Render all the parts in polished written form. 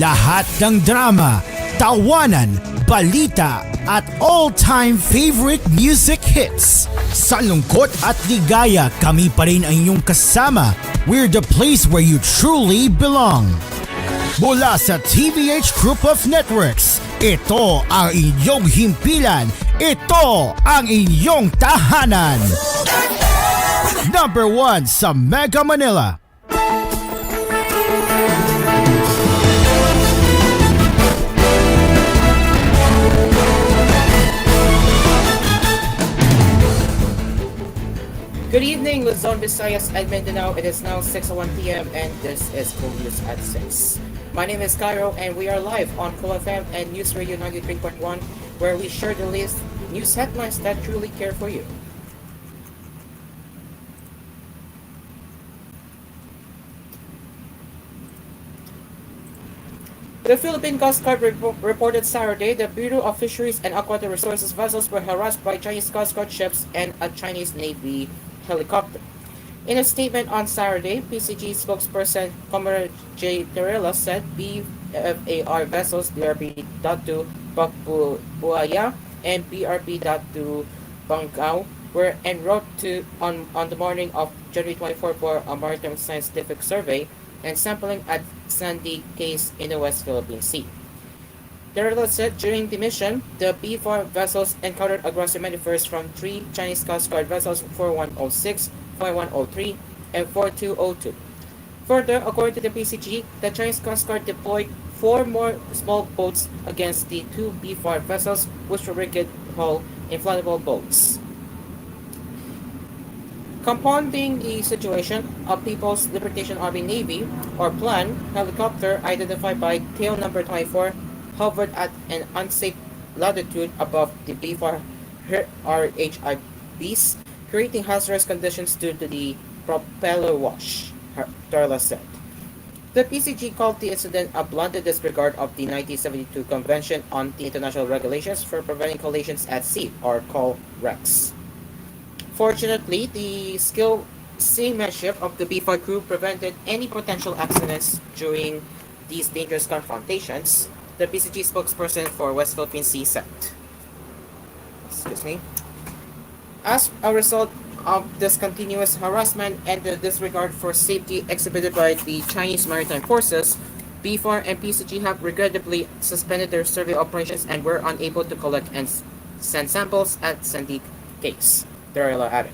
Lahat ng drama, tawanan, balita at all-time favorite music hits. Sa lungkot at ligaya, kami pa rin ang inyong kasama. We're the place where you truly belong. Mula sa TVH Group of Networks, ito ang inyong himpilan. Ito ang inyong tahanan. Number 1 sa Mega Manila. Good evening, Luzon, Visayas, and Mindanao. It is now 6:01 p.m. and this is koolNews at 6. My name is Cairo and we are live on Kool FM and News Radio 93.1 where we share the latest news headlines that truly care for you. The Philippine Coast Guard reported Saturday the Bureau of Fisheries and Aquatic Resources vessels were harassed by Chinese Coast Guard ships and a Chinese Navy helicopter. In a statement on Saturday, PCG spokesperson Commodore J. Terrella said BFAR vessels BRP.2 Pakbuaya and BRP.2 Bangkao were en route on the morning of January 24 for a maritime scientific survey and sampling at Sandy Cayce in the West Philippine Sea. Terrella said during the mission, the B-4 vessels encountered aggressive maneuvers from 3 Chinese Coast Guard vessels 4106, 5103, and 4202. Further, according to the PCG, the Chinese Coast Guard deployed 4 more small boats against the 2 B-4 vessels, which were rigged hull inflatable boats. Compounding the situation, a People's Liberation Army Navy, or PLAN, helicopter identified by tail number 24 hovered at an unsafe latitude above the B4 RHIBs, creating hazardous conditions due to the propeller wash, Terrella said. The PCG called the incident a blunted disregard of the 1972 Convention on the International Regulations for Preventing Collisions at Sea, or COL-REX. Fortunately, the skilled seamanship of the B5 crew prevented any potential accidents during these dangerous confrontations, the PCG spokesperson for West Philippine Sea said. Excuse me. As a result of this continuous harassment and the disregard for safety exhibited by the Chinese Maritime Forces, B4 and PCG have regrettably suspended their survey operations and were unable to collect and send samples at Sandy Cayce, Terrella added.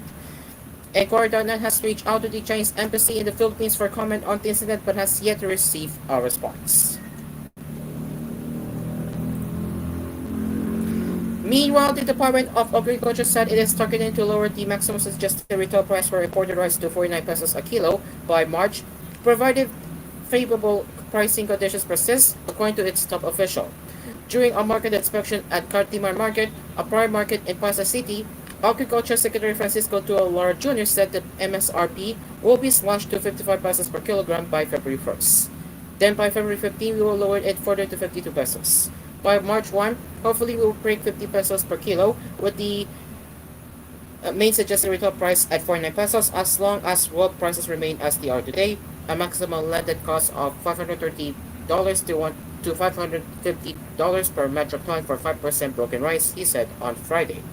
Inquiry.net has reached out to the Chinese Embassy in the Philippines for comment on the incident but has yet to receive a response. Meanwhile, the Department of Agriculture said it is targeting to lower the maximum suggested retail price for imported rice to 49 pesos a kilo by March, provided favorable pricing conditions persist, according to its top official. During a market inspection at Cartimar Market, a prime market in Pasay City, Agriculture Secretary Francisco Tualara Jr. said the MSRP will be slashed to 55 pesos per kilogram by February 1st. Then by February 15, we will lower it further to 52 pesos. By March 1, hopefully we will break 50 pesos per kilo with the main suggested retail price at 49 pesos as long as world prices remain as they are today, a maximum landed cost of $530 to $550 per metric ton for 5% broken rice, he said on Friday.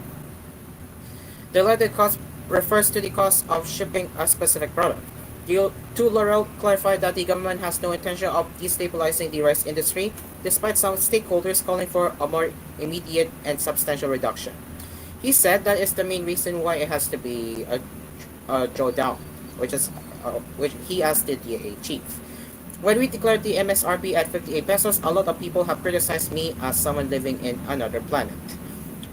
The landed cost refers to the cost of shipping a specific product. Tualara clarified that the government has no intention of destabilizing the rice industry, despite some stakeholders calling for a more immediate and substantial reduction. He said that is the main reason why it has to be a drawdown, which he asked the DA chief. When we declared the MSRP at 58 pesos, a lot of people have criticized me as someone living in another planet.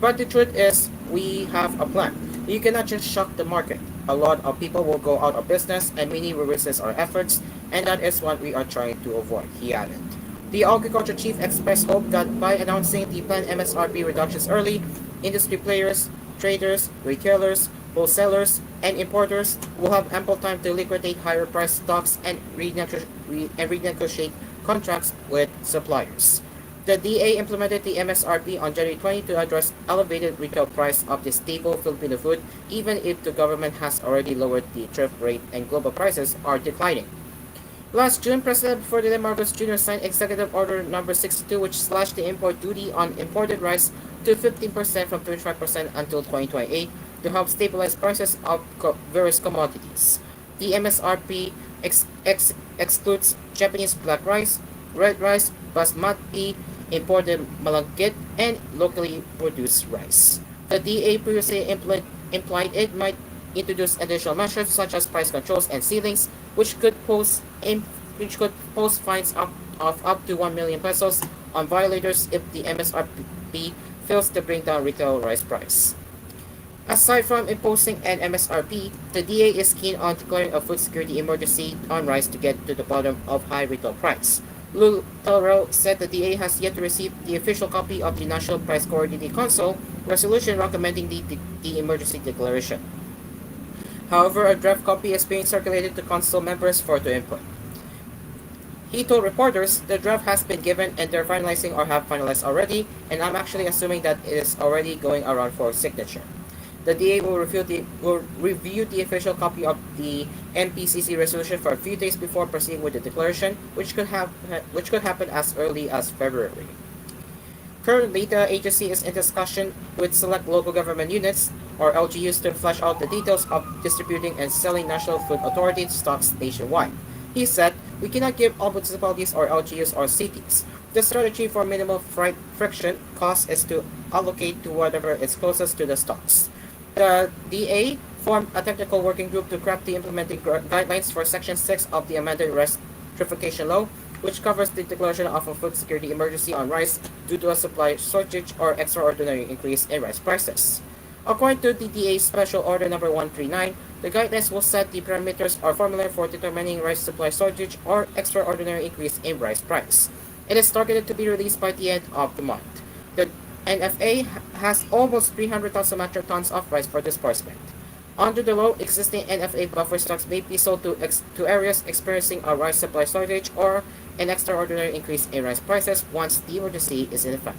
But the truth is, we have a plan. You cannot just shock the market. A lot of people will go out of business and many will resist our efforts, and that is what we are trying to avoid, he added. The agriculture chief expressed hope that by announcing the planned MSRP reductions early, industry players, traders, retailers, wholesalers, and importers will have ample time to liquidate higher priced stocks and renegotiate contracts with suppliers. The DA implemented the MSRP on January 20 to address elevated retail price of the staple Filipino food, even if the government has already lowered the thrift rate and global prices are declining. Last June, President Ferdinand Marcos Jr. signed Executive Order Number 62, which slashed the import duty on imported rice to 15% from 25% until 2028 to help stabilize prices of various commodities. The MSRP excludes Japanese black rice, red rice, basmati, imported malagkit, and locally produced rice. The DA previously implied it might introduce additional measures such as price controls and ceilings, which could pose fines of up to 1 million pesos on violators if the MSRP fails to bring down retail rice price. Aside from imposing an MSRP, the DA is keen on declaring a food security emergency on rice to get to the bottom of high retail price. Lou Telrell said the DA has yet to receive the official copy of the National Price Coordinating Council resolution recommending the emergency declaration. However, a draft copy is being circulated to council members for the input. He told reporters the draft has been given and they're finalizing or have finalized already, and I'm actually assuming that it is already going around for signature. The DA will review the official copy of the NPCC resolution for a few days before proceeding with the declaration, which could happen as early as February. Currently, the agency is in discussion with select local government units, or LGUs, to flesh out the details of distributing and selling National Food Authority stocks nationwide. He said, "We cannot give all municipalities or LGUs or cities. The strategy for minimal friction cost is to allocate to whatever is closest to the stocks." The DA formed a technical working group to craft the implementing guidelines for Section 6 of the amended Rectification Law, which covers the declaration of a food security emergency on rice due to a supply shortage or extraordinary increase in rice prices. According to the DA's Special Order Number 139, the guidelines will set the parameters or formula for determining rice supply shortage or extraordinary increase in rice price. It is targeted to be released by the end of the month. The NFA has almost 300,000 metric tons of rice for disbursement. Under the law, existing NFA buffer stocks may be sold to areas experiencing a rice supply shortage or an extraordinary increase in rice prices once the emergency is in effect.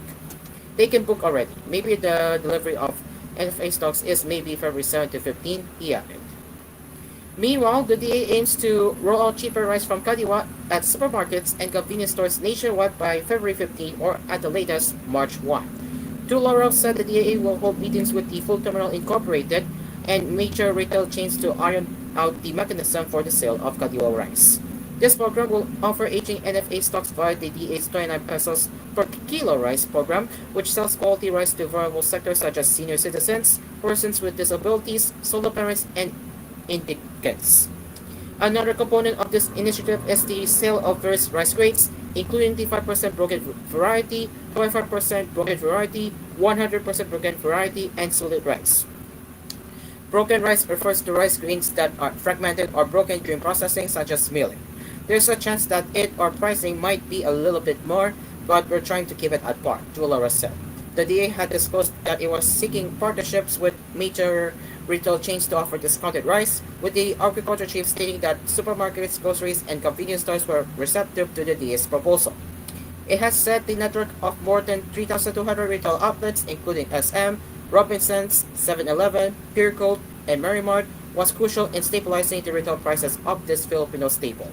They can book already. Maybe the delivery of NFA stocks is maybe February 7 to 15, he added. Meanwhile, the DA aims to roll out cheaper rice from Kadiwa at supermarkets and convenience stores nationwide by February 15 or at the latest March 1. Tularo said the DA will hold meetings with the Food Terminal Incorporated and major retail chains to iron out the mechanism for the sale of Kadiwa rice. This program will offer aging NFA stocks via the DA's 29 pesos per kilo rice program, which sells quality rice to vulnerable sectors such as senior citizens, persons with disabilities, solo parents, and indigents. Another component of this initiative is the sale of various rice grades, including the 5% broken variety, 25% broken variety, 100% broken variety, and solid rice. Broken rice refers to rice grains that are fragmented or broken during processing, such as milling. There's a chance that it or pricing might be a little bit more, but we're trying to keep it at par, Tularo said. The DA had disclosed that it was seeking partnerships with major retail chains to offer discounted rice, with the agriculture chief stating that supermarkets, groceries, and convenience stores were receptive to the DA's proposal. It has said the network of more than 3,200 retail outlets, including SM, Robinsons, 7-Eleven, Purecoat, and Merrimart, was crucial in stabilizing the retail prices of this Filipino staple.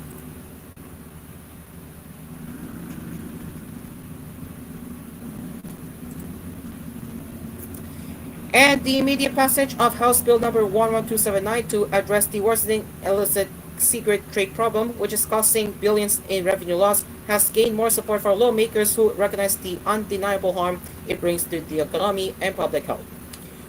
And the immediate passage of House Bill Number 11279 to address the worsening illicit secret trade problem, which is costing billions in revenue loss, has gained more support from lawmakers who recognize the undeniable harm it brings to the economy and public health.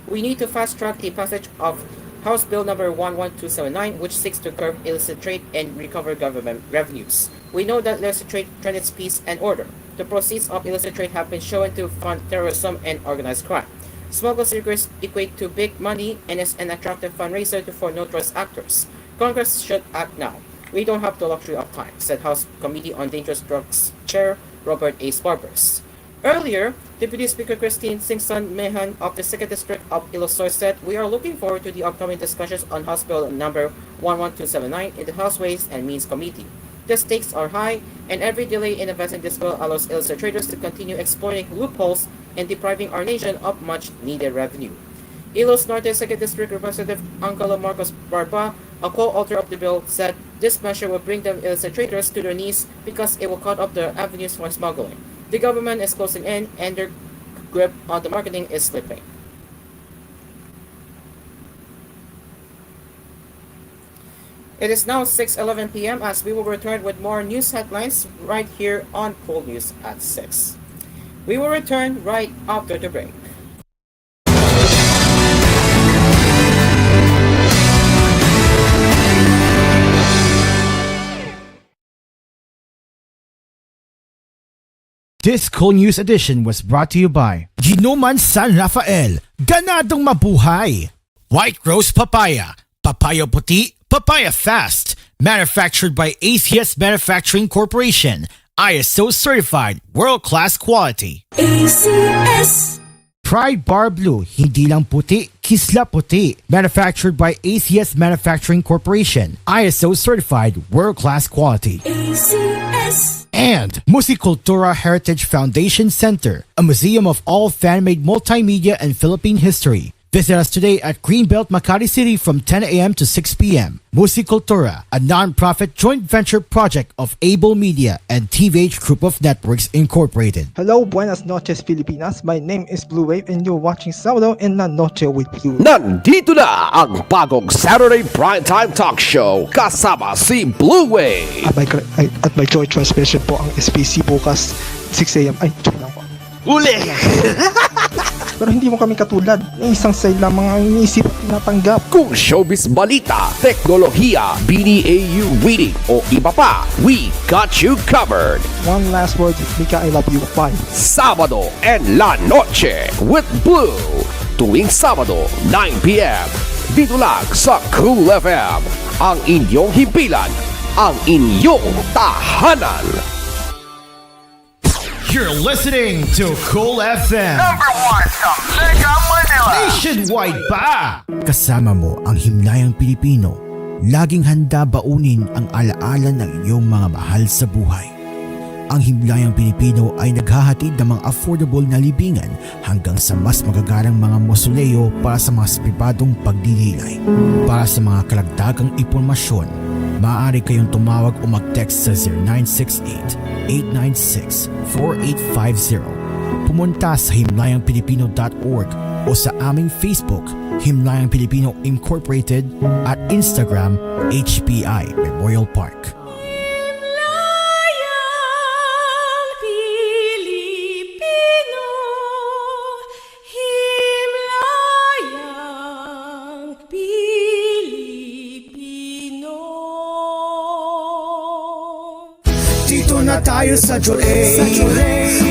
We need to fast-track the passage of House Bill Number 11279, which seeks to curb illicit trade and recover government revenues. We know that illicit trade threatens peace and order. The proceeds of illicit trade have been shown to fund terrorism and organized crime. Smuggled cigarettes equate to big money and is an attractive fundraiser for no-trust actors. Congress should act now. We don't have the luxury of time, said House Committee on Dangerous Drugs Chair Robert A. Sparbers. Earlier, Deputy Speaker Christine Singson Mehan of the 2nd District of Ilocos said, "We are looking forward to the upcoming discussions on House Bill number 11279 in the House Ways and Means Committee. The stakes are high, and every delay in advancing this bill allows illicit traders to continue exploiting loopholes and depriving our nation of much-needed revenue." Ilos Norte 2nd District Representative Angelo Marcos Barba, a co-author of the bill, said This measure will bring the illicit traders to their knees because it will cut off their avenues for smuggling. The government is closing in and their grip on the marketing is slipping. It is now 6:11 p.m. as we will return with more news headlines right here on koolNews at 6. We will return right after the break. This koolNews edition was brought to you by Ginuman San Rafael, ganadong mabuhay. White Rose Papaya, Papaya Puti, Papaya Fast, manufactured by ACS Manufacturing Corporation, ISO certified, world-class quality. ACS. Pride Bar Blue, hindi lang puti, kisla puti, manufactured by ACS Manufacturing Corporation, ISO certified, world-class quality. ACS. And Musicultura Heritage Foundation Center, a museum of all fan-made multimedia and Philippine history. Visit us today at Greenbelt, Makati City from 10 a.m. to 6 p.m. Musicultura, a non-profit joint venture project of Able Media and TVH Group of Networks Incorporated. Hello, buenas noches Filipinas. My name is Blue Wave and you're watching Sábado en la Noche with Blue. Nandito na ang bagong Saturday primetime talk show kasama si Blue Wave. At my joy transmission po ang SPC bukas 6 a.m. Ay, joke lang po. Uli! Pero hindi mo kami katulad. Isang side lamang ang iniisip at tinatanggap. Kung showbiz balita, teknolohiya, BDAU reading o iba pa, we got you covered. One last word, Mika, I love you. Bye. Sábado en la Noche with Blue. Tuwing Sábado, 9 p.m. Dito lang sa Cool FM. Ang inyong himpilan, ang inyong tahanan. You're listening to Cool FM. #1 sa Mega Manila. Nationwide pa! Kasama mo ang himlayang Pilipino. Laging handa baunin ang alaala ng iyong mga mahal sa buhay. Ang himlayang Pilipino ay naghahatid ng mga affordable na libingan hanggang sa mas magagarang mga mausoleo para sa mga pribadong pagdililay. Para sa mga kalagdagang impormasyon, maaari kayong tumawag o mag-text sa 0968-896-4850. Pumunta sa himlayangpilipino.org o sa aming Facebook, Himlayang Pilipino Incorporated, at Instagram, HPI Memorial Park. Dito na tayo sa Joray,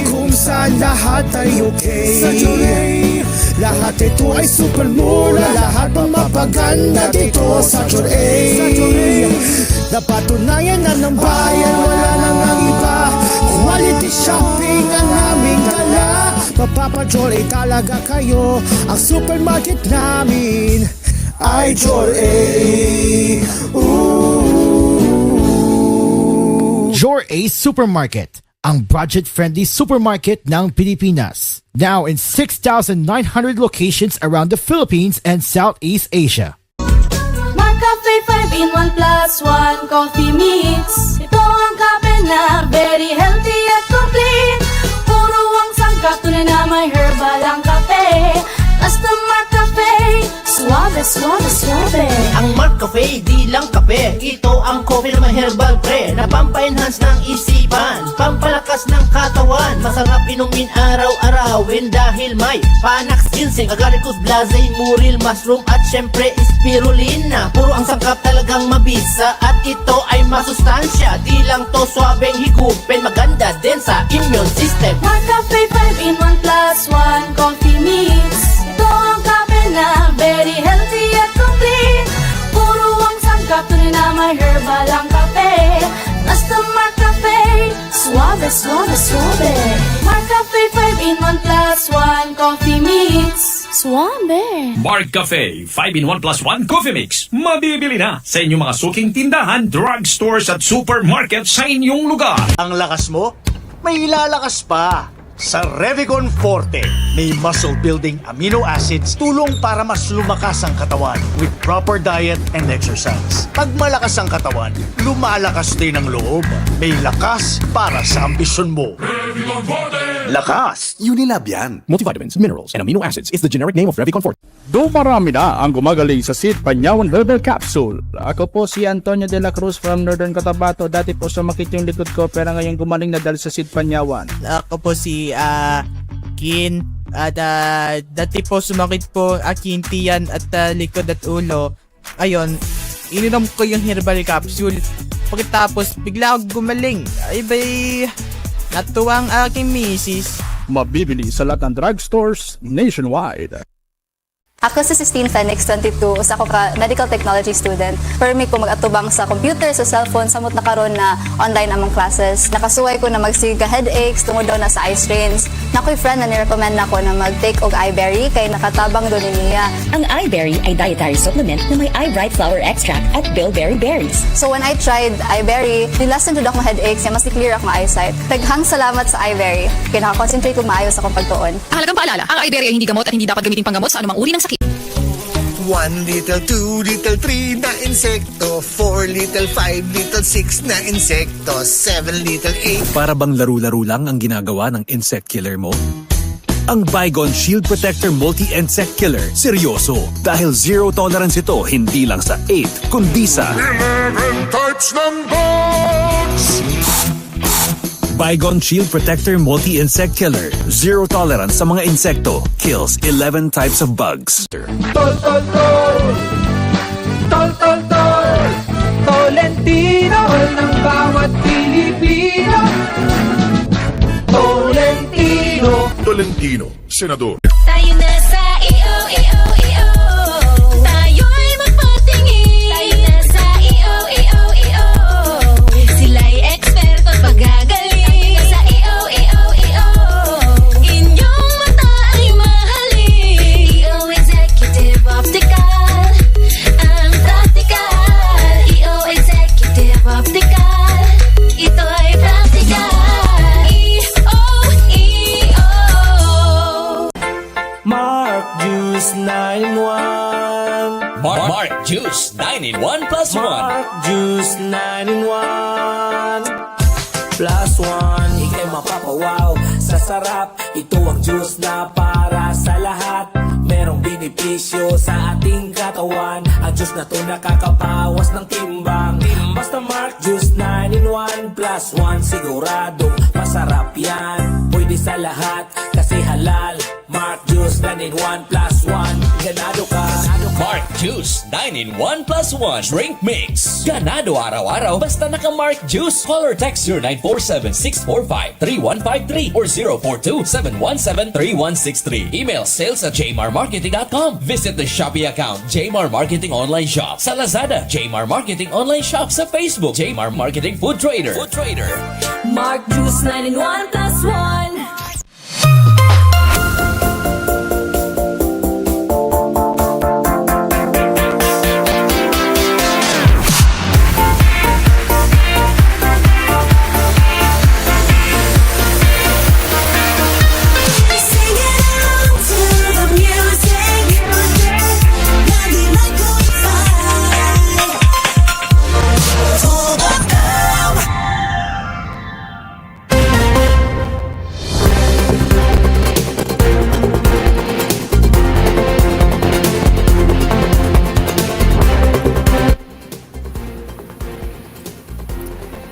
kung saan lahat ay okay. Sa Joray, lahat ito ay super mura, lahat pang mapaganda dito sa Joray. Napatunayan na ng bayan, wala nang ang iba. Quality shopping ang aming dala. Mapapa-Joray talaga kayo, ang supermarket namin ay Joray. Joray Supermarket, ang budget-friendly supermarket ng Pilipinas. Now in 6,900 locations around the Philippines and Southeast Asia. Cafe 5-in-1 plus 1 coffee mix. Ito ang kape na very healthy at complete. Puro ang sangkap, tunay na may herbal ang kape. Basta Cafe, suave, suave, suave. Ang Cafe, di lang kape. Ito ang coffee na may herbal pre, na pampa-enhance ng isipan, pampalakas ng katawan. Masarap inumin araw-arawin dahil may panax, ginseng, agaricus, blazay, muril, mushroom at syempre spirulina. Puro ang sangkap talagang mabisa at ito ay masustansya. Di lang to swabeng higupin, maganda din sa immune system. Cafe 5-in-1 plus 1 coffee mix. Ito ang kape na very healthy at complete. Puro ang sangkap, tunay na may herbal ang kape. Basta Cafe, suave, suave, suave. Cafe 5-in-1 plus 1 coffee mix. Suave. Cafe 5-in-1 plus 1 coffee mix. Mabibili na sa inyong mga suking tindahan, drugstores at supermarket sa inyong lugar. Ang lakas mo, may ilalakas pa. Sa Revicon Forte, may muscle building amino acids tulong para mas lumakas ang katawan with proper diet and exercise. Pag malakas ang katawan, lumalakas din ang loob. May lakas para sa ambisyon mo. Lakas! Unilab yan. Multivitamins, minerals, and amino acids is the generic name of Revicon Forte. Dumarami na ang gumagaling sa Sid Panyawan Herbal Capsule. Ako po si Antonio de la Cruz from Northern Cotabato. Dati po sumakit yung likod ko pero ngayon gumaling na dahil sa Sid Panyawan. Ako po si Kin at dati po sumakit po aking tiyan at likod at ulo. Ayun, ininom ko yung herbal capsule. Pagkatapos bigla ako gumaling. Ay bay, natuwang aking misis. Mabibili sa lahat ng drugstores nationwide. Ako si Sistine Fenix, 22, usa ko ka medical technology student. Permi ko mag-atubang sa computer, sa cellphone, samot na karon na online among classes. Nakasuway ko na magsige ka headaches, tungod daw na sa eye strains. Nakoy friend na nirecommend nako na mag-take og eyeberry kay nakatabang do niya. Ang eyeberry ay dietary supplement na may eye bright flower extract at bilberry berries. So when I tried eyeberry, nilasan jud ako headaches, mas clear ako nga eyesight. Daghang salamat sa eyeberry. Kaya nakakonsentrate ko maayo sa akong pagtuon. Halagang paalala, ang eyeberry ay hindi gamot at hindi dapat gamitin panggamot sa anumang uri ng sakit. 1 little, 2 little, 3 na insekto, 4 little, 5 little, 6 na insekto, 7 little, 8. Para bang laro-laro lang ang ginagawa ng insect killer mo? Ang Baygon Shield Protector Multi-Insect Killer, seryoso. Dahil zero tolerance ito, hindi lang sa 8, kundi sa 11 types ng bugs! Baygon Shield Protector Multi-Insect Killer. Zero tolerance sa mga insekto. Kills 11 types of bugs. Tol, tol, tol! Tol, tol, tol! Tolentino ng bawat Pilipino! Tolentino! Tolentino, Senador. Tayo na sa iyo. Tayo'y magpatingin. Tayo na sa iyo. Sila'y eksperto at magagaling. Sa iyo. Inyong mata ay mahalin. EO Executive Optical. Ang practical. EO Executive Optical. Ito ay practical. Mark Juice 9-in-1. Mark Juice 9-in-1 plus 1. Mark Juice 9-in-1 plus 1. Ika'y mapapawaw sa sarap. Ito ang juice na para sa lahat. Merong benepisyo sa ating katawan. Ang juice na to nakakabawas ng timbang. Basta Mark Juice 9-in-1 plus 1. Siguradong masarap yan. Pwede sa lahat kasi halal. Mark Juice 9-in-1 plus 1. Ganado ka. Mark Juice 9-in-1 plus 1 drink mix. Ganado araw-araw basta naka-Mark Juice. Call or text 0947-645-3153 or 042-717-3163. Email sales@jmarmarketing.com. Visit the Shopee account Jmar Marketing Online Shop. Sa Lazada, Jmar Marketing Online Shop. Sa Facebook, Jmar Marketing Food Trader. Mark Juice 9-in-1 plus 1.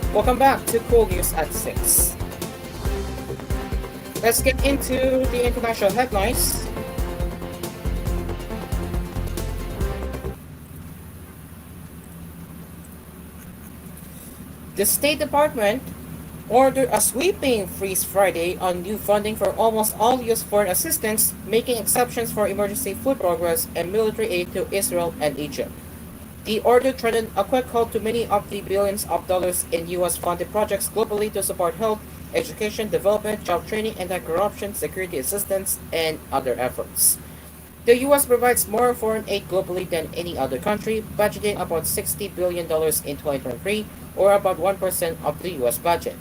Welcome back to koolNews at 6. Let's get into the international headlines. The State Department ordered a sweeping freeze Friday on new funding for almost all U.S. foreign assistance, making exceptions for emergency food progress and military aid to Israel and Egypt. The order threatened a quick halt to many of the billions of dollars in U.S.-funded projects globally to support health, education, development, job training, anti-corruption, security assistance, and other efforts. The U.S. provides more foreign aid globally than any other country, budgeting about $60 billion in 2023, or about 1% of the U.S. budget.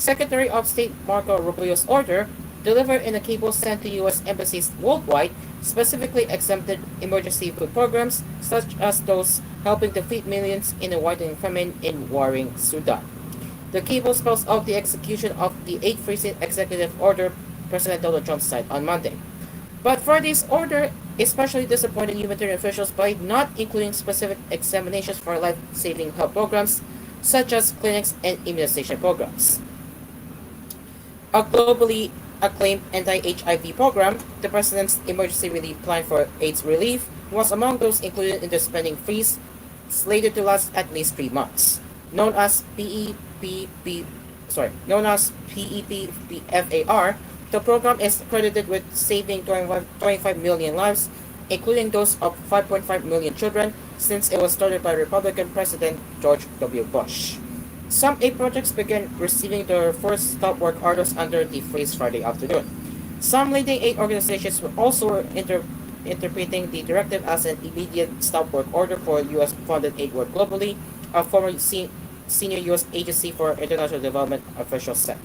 Secretary of State Marco Rubio's order delivered in a cable sent to U.S. embassies worldwide, specifically exempted emergency food programs such as those helping to feed millions in a widening famine in warring Sudan. The cable spells out the execution of the 8 freezing executive order President Donald Trump signed on Monday. But Friday's order especially disappointed humanitarian officials by not including specific examinations for life-saving health programs, such as clinics and immunization programs. A globally acclaimed anti-HIV program, the President's Emergency Relief Plan for AIDS Relief, was among those included in the spending freeze, slated to last at least 3 months. Known as PEPFAR, the program is credited with saving 25 million lives, including those of 5.5 million children, since it was started by Republican President George W. Bush. Some 8 projects began receiving their first stop work orders under the freeze Friday afternoon. Some leading aid organizations were also interpreting the directive as an immediate stop work order for U.S.-funded aid work globally, a former senior U.S. Agency for International Development official said.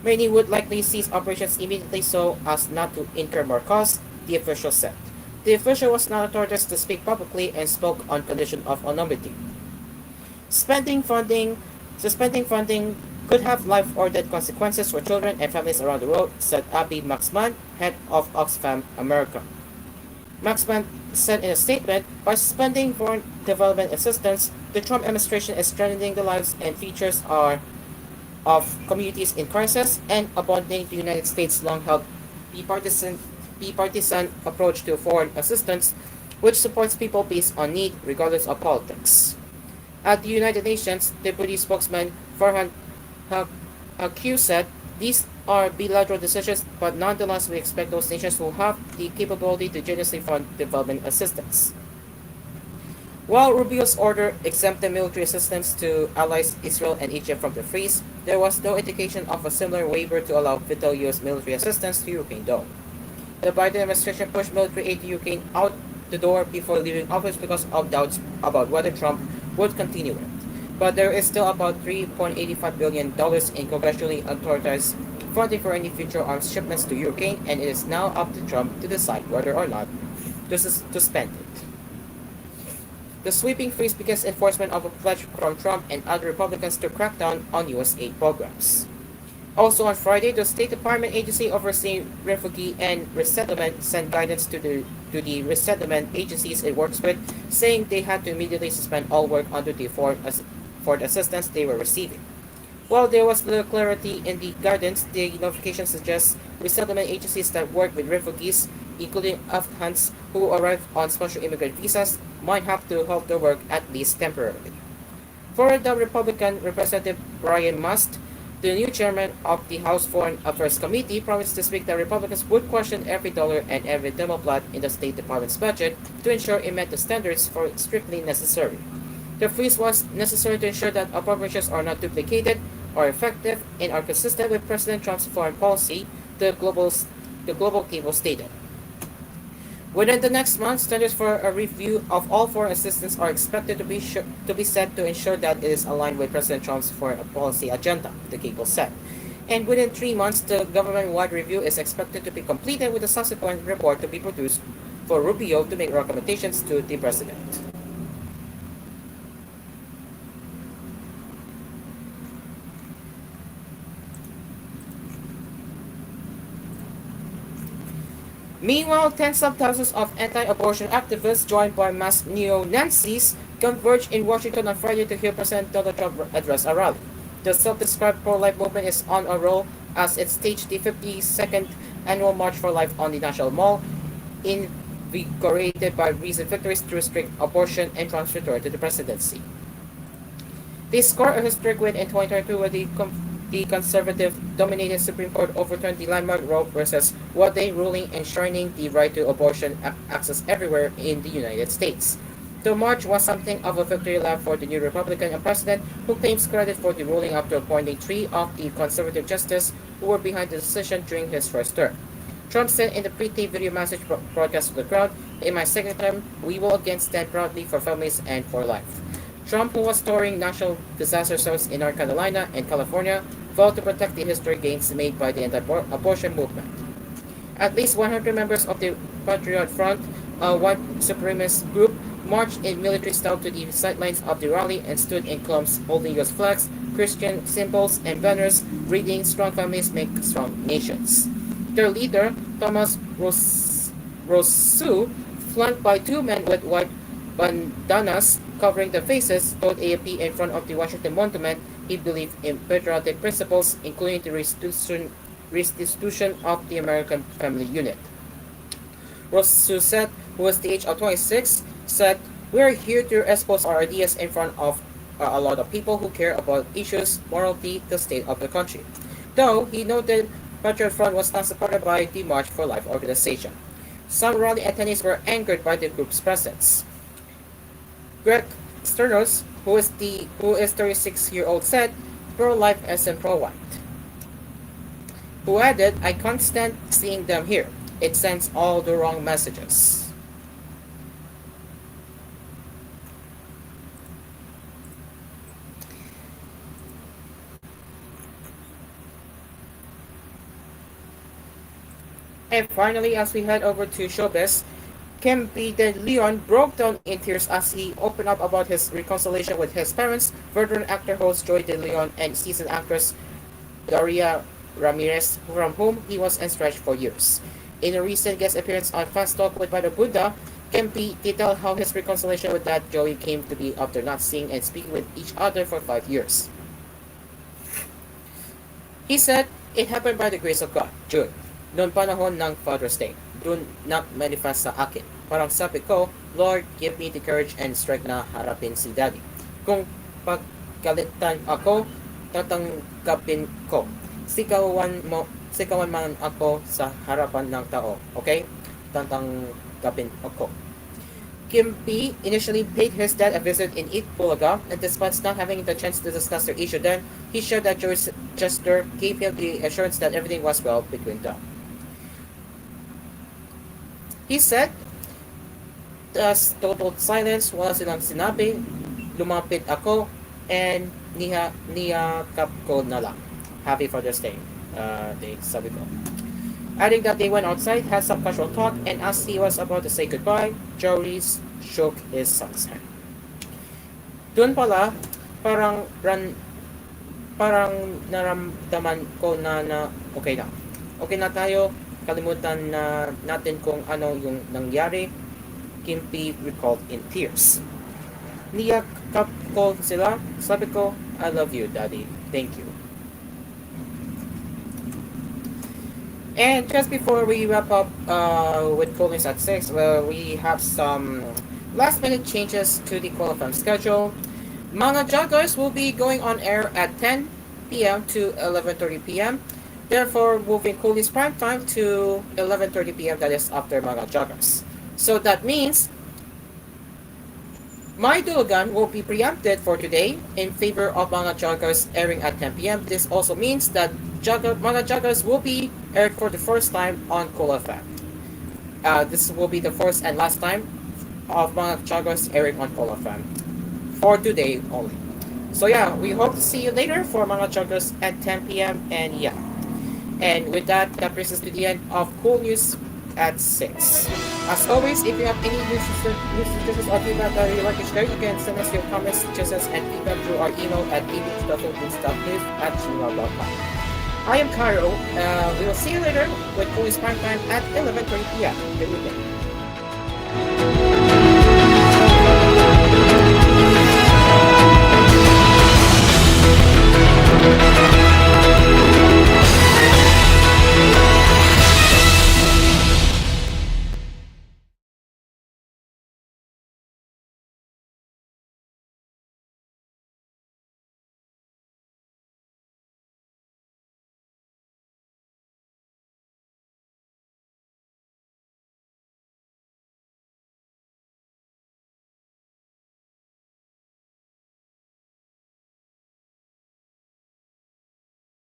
Many would likely cease operations immediately so as not to incur more costs, the official said. The official was not authorized to speak publicly and spoke on condition of anonymity. Suspending funding could have life or death consequences for children and families around the world, said Abby Maxman, head of Oxfam America. Maxman said in a statement, by suspending foreign development assistance, the Trump administration is strengthening the lives and futures of communities in crisis and abandoning the United States' long-held bipartisan approach to foreign assistance, which supports people based on need regardless of politics. At the United Nations, Deputy Spokesman Farhan Haq said, these are bilateral decisions, but nonetheless we expect those nations who have the capability to generously fund development assistance. While Rubio's order exempted military assistance to allies Israel and Egypt from the freeze, there was no indication of a similar waiver to allow vital U.S. military assistance to Ukraine, though. The Biden administration pushed military aid to Ukraine out the door before leaving office because of doubts about whether Trump would continue it. But there is still about $3.85 billion in congressionally authorized funding for any future arms shipments to Ukraine, and it is now up to Trump to decide whether or not to spend it. The sweeping freeze begins enforcement of a pledge from Trump and other Republicans to crack down on U.S. aid programs. Also on Friday, the State Department agency overseeing refugee and resettlement sent guidance to the resettlement agencies it works with, saying they had to immediately suspend all work under the foreign assistance they were receiving. While there was little clarity in the guidance, the notification suggests resettlement agencies that work with refugees, including Afghans who arrive on special immigrant visas, might have to halt their work at least temporarily. Florida Republican Representative Brian Must, the new chairman of the House Foreign Affairs Committee, promised this week that Republicans would question every dollar and every Democrat in the State Department's budget to ensure it met the standards for strictly necessary. The freeze was necessary to ensure that appropriations are not duplicated, are effective, and are consistent with President Trump's foreign policy, the Global Cable stated. Within the next month, standards for a review of all foreign assistance are expected to be set to ensure that it is aligned with President Trump's foreign policy agenda, the cable said. And within 3 months, the government-wide review is expected to be completed with a subsequent report to be produced for Rubio to make recommendations to the President. Meanwhile, tens of thousands of anti-abortion activists joined by mass neo-Nazis converged in Washington on Friday to hear President Donald Trump address a rally. The self-described pro-life movement is on a roll as it staged the 52nd annual March for Life on the National Mall, invigorated by recent victories to restrict abortion and Trump's return to the presidency. They scored a historic win in 2022 when the conservative-dominated Supreme Court overturned the landmark Roe versus Wade ruling enshrining the right to abortion access everywhere in the United States. The march was something of a victory lap for the new Republican president, who claims credit for the ruling after appointing 3 of the conservative justices who were behind the decision during his first term. Trump said in the pre-taped video message broadcast to the crowd, "In my second term, we will again stand proudly for families and for life." Trump, who was touring national disaster zones in North Carolina and California, vowed to protect the historic gains made by the anti-abortion movement. At least 100 members of the Patriot Front, a white supremacist group, marched in military style to the sidelines of the rally and stood in clumps holding US flags, Christian symbols, and banners reading "Strong families make strong nations." Their leader, Thomas Rousseau, flanked by two men with white bandanas covering their faces, told AFP in front of the Washington Monument he believed in patriotic principles, including the restitution of the American family unit. Rousseau said, who was the age of 26, said, "We are here to expose our ideas in front of a lot of people who care about issues, morality, the state of the country." Though he noted Patriot Front was not supported by the March for Life organization. Some rally attendees were angered by the group's presence. Greg Sternos, who is 36-year-old, said, "Pro-life isn't pro-white." Who added, "I can't stand seeing them here. It sends all the wrong messages." And finally, as we head over to showbiz, Kim B. De Leon broke down in tears as he opened up about his reconciliation with his parents, veteran actor host Joy De Leon and seasoned actress Daria Ramirez, from whom he was estranged for years. In a recent guest appearance on Fast Talk with Bada Buddha, Kim B. detailed how his reconciliation with Dad Joey came to be after not seeing and speaking with each other for 5 years. He said, "It happened by the grace of God, June. Noong panahon ng Father's Day, dun na-manifest sa akin. Parang sabi ko, Lord, give me the courage and strength na harapin si Daddy. Kung pagkalitan ako, tatanggapin ko. Sikawan man ako sa harapan ng tao, okay? Tatanggapin ako." Kim P. initially paid his dad a visit in East Bulaga, and despite not having the chance to discuss their issue then, he shared that Joy's gesture gave him the assurance that everything was well between them. He said, "Tas total silence, wala silang sinabi, lumapit ako, and niyakap ko na lang. Happy Father's Day," sabi ko. Adding that they went outside, had some casual talk, and as he was about to say goodbye, Joey shook his son's hand. Doon pala, parang naramdaman ko na okay na. Okay na tayo, kalimutan na natin kung ano yung nangyari, Kim P. recalled in tears. Niyakap ko sila, sabi ko, "I love you, Daddy. Thank you." And just before we wrap up with koolNews at 6, we have some last-minute changes to the qualifying schedule. Mga Joggers will be going on air at 10 p.m. to 11:30 p.m. Therefore, moving koolNews prime time to 11:30 p.m. That is after Mga Joggers. So that means My Dulugan will be preempted for today in favor of Mga Joggers airing at 10 p.m. This also means that Mga Joggers will be aired for the first time on Cool FM. This will be the first and last time of Mga Joggers airing on Cool FM for today only. So yeah, we hope to see you later for Mga Joggers at 10 p.m. And yeah, and with that brings us to the end of koolNews at 6. As always, if you have any news suggestions or feedback that you'd like to share, you can send us your comments, suggestions, and feedback through our email at tvh.news@gmail.com. I am Cairo. We will see you later with koolNews Prime Time at 11:30 p.m. Good evening.